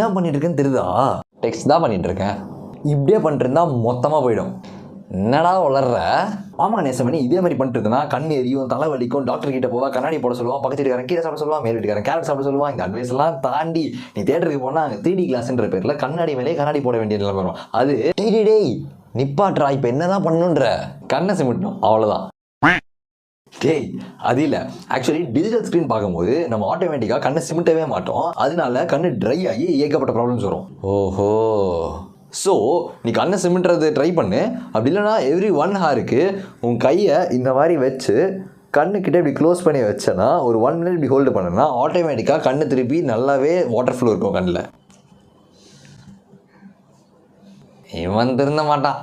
என்ன பண்ணிட்டு இருக்கேன்னு தெரியுதா? டெக்ஸ்ட் தான் பண்ணிட்டு இருக்கேன். இப்படியே பண்ணிட்டு இருந்தா மொத்தமாக போயிடும். என்னடா வளர்ற? ஆமா நேசமணி, இதே மாதிரி பண்ணிட்டு இருந்தனா கண் எரியும், தலைவலிக்கும், டாக்டர் கிட்ட போவா, கண்ணாடி போட சொல்லுவான், பக்கத்து வீட்டுக்காரன் கீரை சாப்பிட சொல்லுவான், மேல் வீட்டுக்காரன் கேரட் சாப்பிட சொல்லுவான். இந்த அட்வைஸ் எல்லாம் தாண்டி நீ தேட்டருக்கு போனால் அங்கே 3D கிளாஸ்ன்ற பேரில் கண்ணாடி மேலே கண்ணாடி போட வேண்டிய நிலைமை வரும். அது டேய் நிப்பாட்றா, இப்போ என்னதான் பண்ணணுன்ற? கண்ணை சிமிட்டணும், அவ்வளோதான். டேய் அது இல்லை, ஆக்சுவலி டிஜிட்டல் ஸ்க்ரீன் பார்க்கும்போது நம்ம ஆட்டோமேட்டிக்காக கண்ணை சிமிட்டவே மாட்டோம். அதனால கண்ணு ட்ரை ஆகி ஏகப்பட்ட ப்ராப்ளம்ஸ் வரும். ஓஹோ, ஸோ நீ கண்ணை சிமிட்டுறது ட்ரை பண்ணு. அப்படி இல்லைனா எவ்ரி 1 ஹாருக்கு உன் கையை இந்த மாதிரி வச்சு கண்ணுக்கிட்ட இப்படி க்ளோஸ் பண்ணி வச்சேன்னா ஒரு 1 மினிட் இப்படி ஹோல்டு பண்ணனா ஆட்டோமேட்டிக்காக கண்ணு திருப்பி நல்லாவே வாட்டர் ஃப்ளோ இருக்கும் கண்ணில். இவன் திருந்த மாட்டான்.